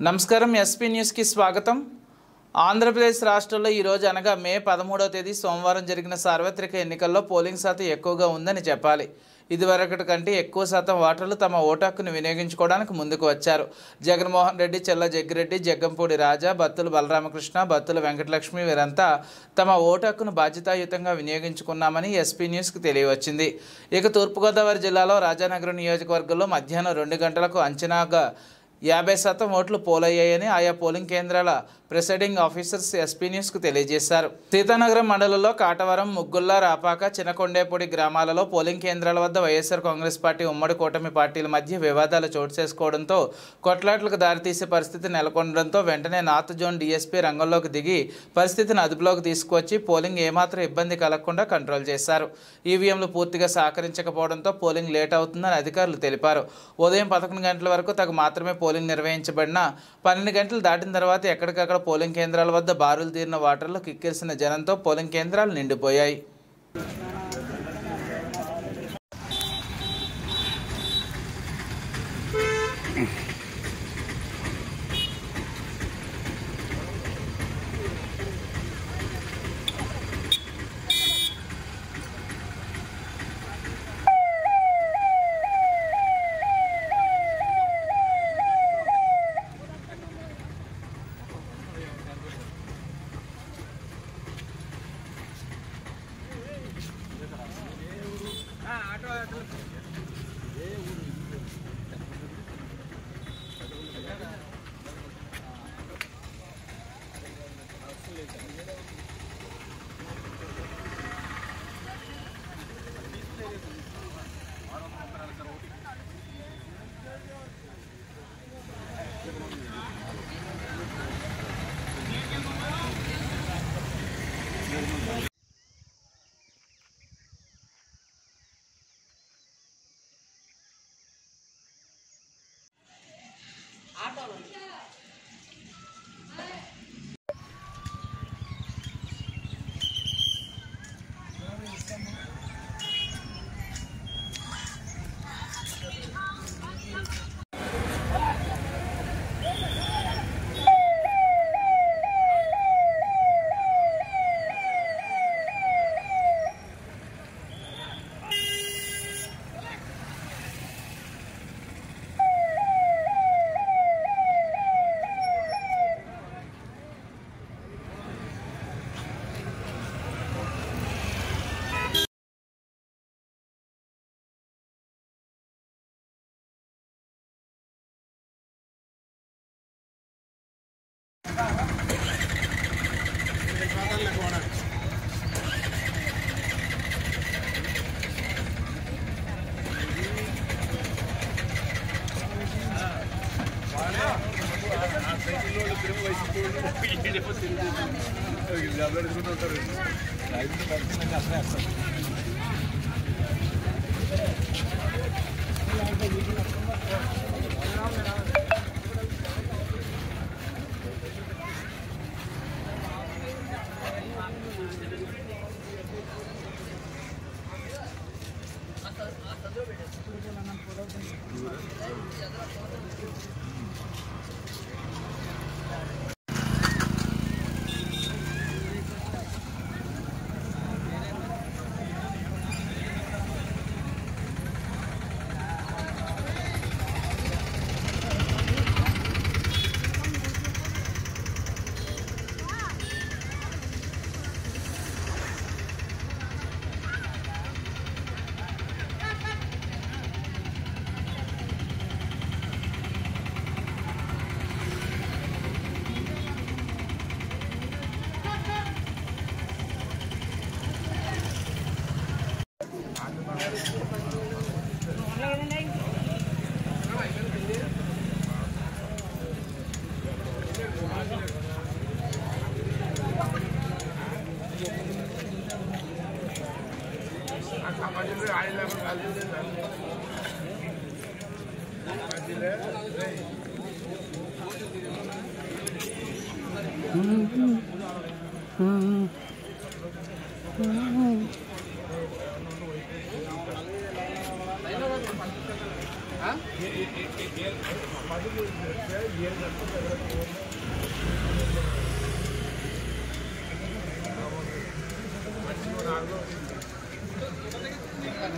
నమస్కారం SP news కి స్వాగతం। ఆంధ్రప్రదేశ్ రాష్ట్రంలో ఈ రోజు అనగా మే 13వ తేదీ సోమవారం జరిగిన సార్వత్రిక ఎన్నికల్లో పోలింగ్ శాతం ఎక్కువగా ఉందని చెప్పాలి। ఇదివరకటి కంటే ఎక్కువ శాతం ఓటర్లు తమ ఓటు హక్కును వినియోగించుకోవడానికి ముందుకు వచ్చారు। జగన్మోహన్ రెడ్డి, చెల్ల జగ్గిరెడ్డి, జగ్గంపూడి రాజా, బత్తుల బలరామకృష్ణ, బత్తుల వెంకటలక్ష్మి వీరంతా తమ ఓటు హక్కును బాధ్యతాయుతంగా వినియోగించుకున్నామని ఎస్పీ న్యూస్కి తెలియవచ్చింది। ఇక తూర్పుగోదావరి జిల్లాలో రాజానగరం నియోజకవర్గంలో మధ్యాహ్నం 2 గంటలకు అంచనాగా 50% ఓట్లు పోలయ్యాయని ఆయా పోలింగ్ కేంద్రాల ప్రిసైడింగ్ ఆఫీసర్స్ ఎస్పీ న్యూస్కు తెలియజేశారు। సీతానగరం మండలంలో కాటవరం, ముగ్గుల్ల, రాపాక, చిన్నకొండేపూడి గ్రామాలలో పోలింగ్ కేంద్రాల వద్ద వైఎస్ఆర్ కాంగ్రెస్ పార్టీ, ఉమ్మడి కూటమి పార్టీల మధ్య వివాదాలు చోటు చేసుకోవడంతో కొట్లాట్లకు దారితీసే పరిస్థితి నెలకొనడంతో వెంటనే నార్త్ జోన్ డీఎస్పీ రంగంలోకి దిగి పరిస్థితిని అదుపులోకి తీసుకువచ్చి పోలింగ్ ఏమాత్రం ఇబ్బంది కలగకుండా కంట్రోల్ చేశారు। ఈవీఎంలు పూర్తిగా సహకరించకపోవడంతో పోలింగ్ లేట్ అవుతుందని అధికారులు తెలిపారు। ఉదయం 11 గంటల వరకు తగు మాత్రమే పోలింగ్ నిర్వహించబడిన 12 గంటలు దాటిన తర్వాత ఎక్కడికక్కడ పోలింగ్ కేంద్రాల వద్ద బారులు తీరిన ఓటర్లు కిక్కిరిసిన జనంతో పోలింగ్ కేంద్రాలు నిండిపోయాయి।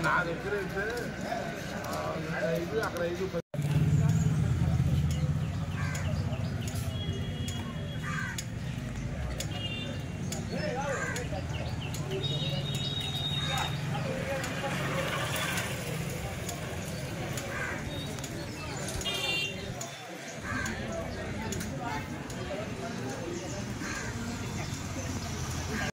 నా దగ్గర అయితే 5 అక్కడ 5